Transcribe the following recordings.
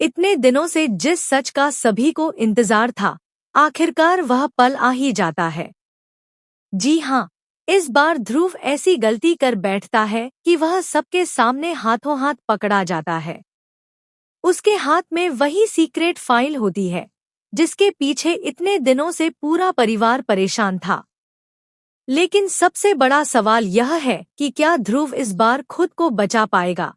इतने दिनों से जिस सच का सभी को इंतजार था, आखिरकार वह पल आ ही जाता है। जी हाँ, इस बार ध्रुव ऐसी गलती कर बैठता है कि वह सबके सामने हाथों हाथ पकड़ा जाता है। उसके हाथ में वही सीक्रेट फाइल होती है, जिसके पीछे इतने दिनों से पूरा परिवार परेशान था। लेकिन सबसे बड़ा सवाल यह है कि क्या ध्रुव इस बार खुद को बचा पाएगा,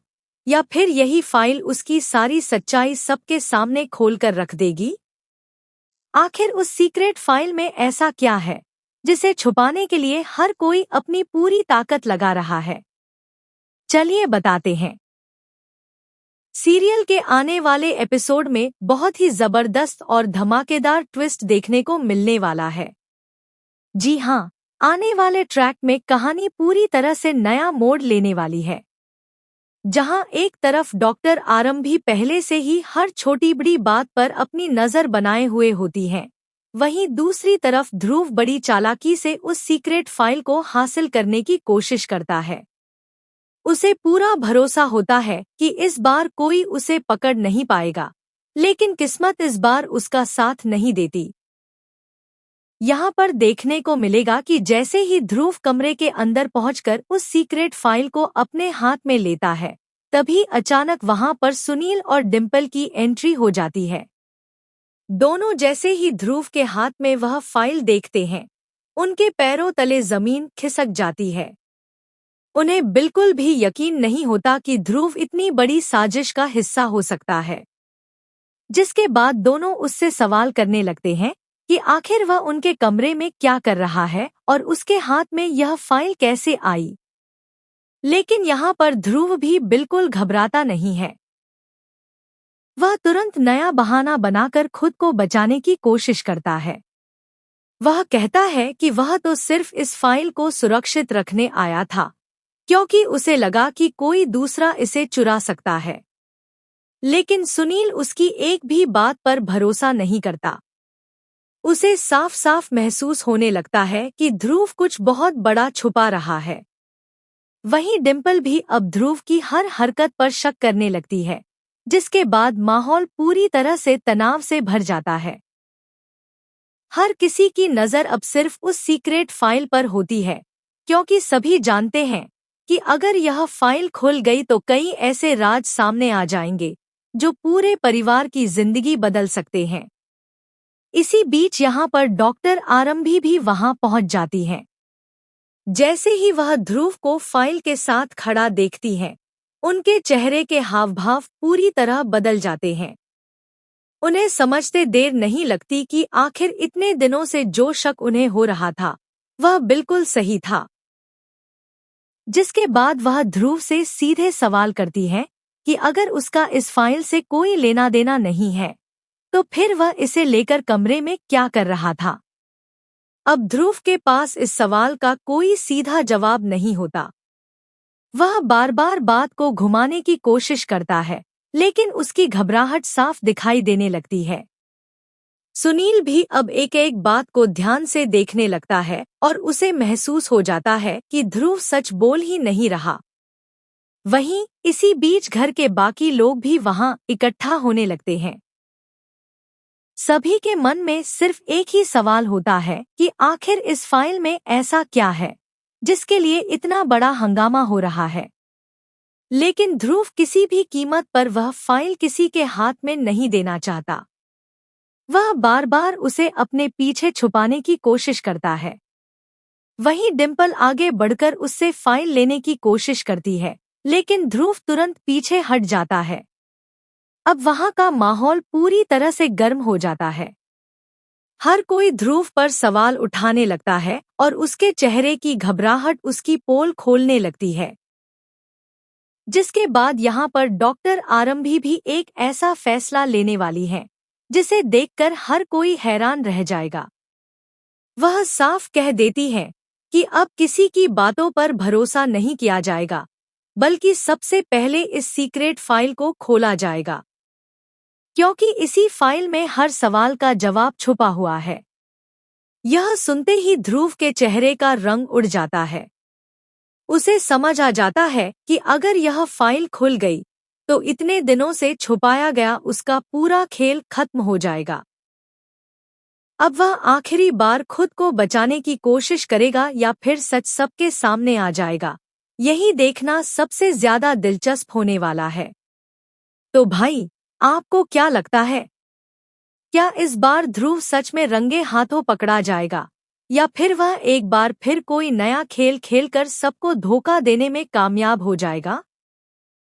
या फिर यही फाइल उसकी सारी सच्चाई सबके सामने खोलकर रख देगी? आखिर उस सीक्रेट फाइल में ऐसा क्या है जिसे छुपाने के लिए हर कोई अपनी पूरी ताकत लगा रहा है? चलिए बताते हैं। सीरियल के आने वाले एपिसोड में बहुत ही जबरदस्त और धमाकेदार ट्विस्ट देखने को मिलने वाला है। जी हाँ, आने वाले ट्रैक में कहानी पूरी तरह से नया मोड़ लेने वाली है। जहां एक तरफ डॉक्टर आरंभी पहले से ही हर छोटी बड़ी बात पर अपनी नजर बनाए हुए होती हैं, वहीं दूसरी तरफ ध्रुव बड़ी चालाकी से उस सीक्रेट फाइल को हासिल करने की कोशिश करता है। उसे पूरा भरोसा होता है कि इस बार कोई उसे पकड़ नहीं पाएगा, लेकिन किस्मत इस बार उसका साथ नहीं देती। यहाँ पर देखने को मिलेगा कि जैसे ही ध्रुव कमरे के अंदर पहुंचकर उस सीक्रेट फाइल को अपने हाथ में लेता है, तभी अचानक वहां पर सुनील और डिम्पल की एंट्री हो जाती है। दोनों जैसे ही ध्रुव के हाथ में वह फाइल देखते हैं, उनके पैरों तले जमीन खिसक जाती है। उन्हें बिल्कुल भी यकीन नहीं होता कि ध्रुव इतनी बड़ी साजिश का हिस्सा हो सकता है। जिसके बाद दोनों उससे सवाल करने लगते हैं कि आखिर वह उनके कमरे में क्या कर रहा है और उसके हाथ में यह फाइल कैसे आई। लेकिन यहाँ पर ध्रुव भी बिल्कुल घबराता नहीं है। वह तुरंत नया बहाना बनाकर खुद को बचाने की कोशिश करता है। वह कहता है कि वह तो सिर्फ इस फाइल को सुरक्षित रखने आया था, क्योंकि उसे लगा कि कोई दूसरा इसे चुरा सकता है। लेकिन सुनील उसकी एक भी बात पर भरोसा नहीं करता। उसे साफ साफ महसूस होने लगता है कि ध्रुव कुछ बहुत बड़ा छुपा रहा है। वहीं डिम्पल भी अब ध्रुव की हर हरकत पर शक करने लगती है, जिसके बाद माहौल पूरी तरह से तनाव से भर जाता है। हर किसी की नज़र अब सिर्फ उस सीक्रेट फाइल पर होती है, क्योंकि सभी जानते हैं कि अगर यह फाइल खुल गई तो कई ऐसे राज सामने आ जाएंगे जो पूरे परिवार की जिंदगी बदल सकते हैं। इसी बीच यहाँ पर डॉक्टर आरंभी भी वहां पहुंच जाती हैं। जैसे ही वह ध्रुव को फाइल के साथ खड़ा देखती हैं, उनके चेहरे के हाव भाव पूरी तरह बदल जाते हैं। उन्हें समझते देर नहीं लगती कि आखिर इतने दिनों से जो शक उन्हें हो रहा था, वह बिल्कुल सही था। जिसके बाद वह ध्रुव से सीधे सवाल करती है कि अगर उसका इस फाइल से कोई लेना देना नहीं है, तो फिर वह इसे लेकर कमरे में क्या कर रहा था। अब ध्रुव के पास इस सवाल का कोई सीधा जवाब नहीं होता। वह बार बार बात को घुमाने की कोशिश करता है, लेकिन उसकी घबराहट साफ दिखाई देने लगती है। सुनील भी अब एक एक बात को ध्यान से देखने लगता है और उसे महसूस हो जाता है कि ध्रुव सच बोल ही नहीं रहा। वहीं इसी बीच घर के बाकी लोग भी वहां इकट्ठा होने लगते हैं। सभी के मन में सिर्फ एक ही सवाल होता है कि आखिर इस फाइल में ऐसा क्या है जिसके लिए इतना बड़ा हंगामा हो रहा है। लेकिन ध्रुव किसी भी कीमत पर वह फाइल किसी के हाथ में नहीं देना चाहता। वह बार बार उसे अपने पीछे छुपाने की कोशिश करता है। वहीं डिम्पल आगे बढ़कर उससे फाइल लेने की कोशिश करती है, लेकिन ध्रुव तुरंत पीछे हट जाता है। अब वहां का माहौल पूरी तरह से गर्म हो जाता है। हर कोई ध्रुव पर सवाल उठाने लगता है और उसके चेहरे की घबराहट उसकी पोल खोलने लगती है। जिसके बाद यहाँ पर डॉक्टर आरंभी भी एक ऐसा फैसला लेने वाली है जिसे देखकर हर कोई हैरान रह जाएगा। वह साफ कह देती है कि अब किसी की बातों पर भरोसा नहीं किया जाएगा, बल्कि सबसे पहले इस सीक्रेट फाइल को खोला जाएगा, क्योंकि इसी फाइल में हर सवाल का जवाब छुपा हुआ है। यह सुनते ही ध्रुव के चेहरे का रंग उड़ जाता है। उसे समझ आ जाता है कि अगर यह फाइल खुल गई तो इतने दिनों से छुपाया गया उसका पूरा खेल खत्म हो जाएगा। अब वह आखिरी बार खुद को बचाने की कोशिश करेगा या फिर सच सबके सामने आ जाएगा, यही देखना सबसे ज्यादा दिलचस्प होने वाला है। तो भाई, आपको क्या लगता है? क्या इस बार ध्रुव सच में रंगे हाथों पकड़ा जाएगा, या फिर वह एक बार फिर कोई नया खेल खेलकर सबको धोखा देने में कामयाब हो जाएगा?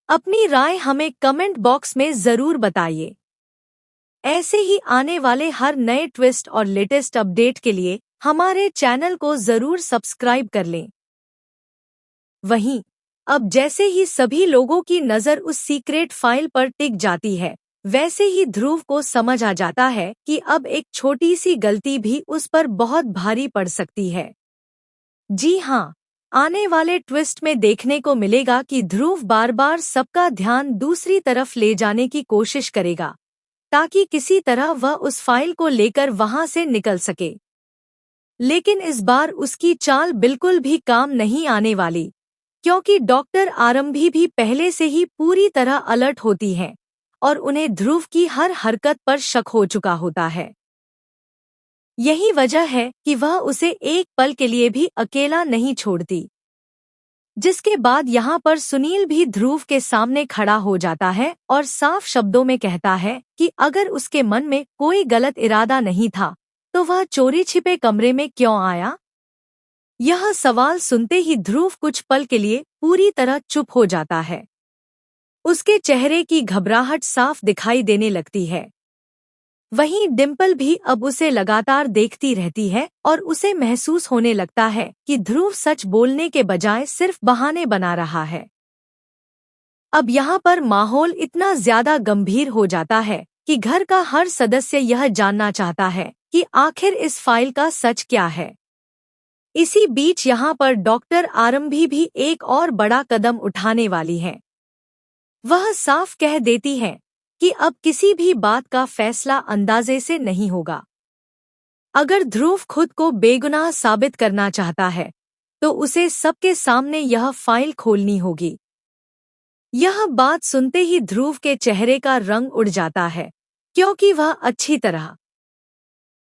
अपनी राय हमें कमेंट बॉक्स में जरूर बताइए। ऐसे ही आने वाले हर नए ट्विस्ट और लेटेस्ट अपडेट के लिए हमारे चैनल को जरूर सब्सक्राइब कर लें। वहीं अब जैसे ही सभी लोगों की नज़र उस सीक्रेट फाइल पर टिक जाती है, वैसे ही ध्रुव को समझ आ जाता है कि अब एक छोटी सी गलती भी उस पर बहुत भारी पड़ सकती है। जी हाँ, आने वाले ट्विस्ट में देखने को मिलेगा कि ध्रुव बार बार सबका ध्यान दूसरी तरफ ले जाने की कोशिश करेगा, ताकि किसी तरह वह उस फाइल को लेकर वहां से निकल सके। लेकिन इस बार उसकी चाल बिल्कुल भी काम नहीं आने वाली, क्योंकि डॉक्टर आरंभी भी पहले से ही पूरी तरह अलर्ट होती हैं और उन्हें ध्रुव की हर हरकत पर शक हो चुका होता है। यही वजह है कि वह उसे एक पल के लिए भी अकेला नहीं छोड़ती। जिसके बाद यहाँ पर सुनील भी ध्रुव के सामने खड़ा हो जाता है और साफ शब्दों में कहता है कि अगर उसके मन में कोई गलत इरादा नहीं था, तो वह चोरी छिपे कमरे में क्यों आया? यह सवाल सुनते ही ध्रुव कुछ पल के लिए पूरी तरह चुप हो जाता है। उसके चेहरे की घबराहट साफ दिखाई देने लगती है। वहीं डिम्पल भी अब उसे लगातार देखती रहती है और उसे महसूस होने लगता है कि ध्रुव सच बोलने के बजाय सिर्फ बहाने बना रहा है। अब यहाँ पर माहौल इतना ज्यादा गंभीर हो जाता है कि घर का हर सदस्य यह जानना चाहता है कि आखिर इस फाइल का सच क्या है। इसी बीच यहाँ पर डॉक्टर आरंभी भी एक और बड़ा कदम उठाने वाली है। वह साफ कह देती है कि अब किसी भी बात का फैसला अंदाजे से नहीं होगा। अगर ध्रुव खुद को बेगुनाह साबित करना चाहता है, तो उसे सबके सामने यह फाइल खोलनी होगी। यह बात सुनते ही ध्रुव के चेहरे का रंग उड़ जाता है, क्योंकि वह अच्छी तरह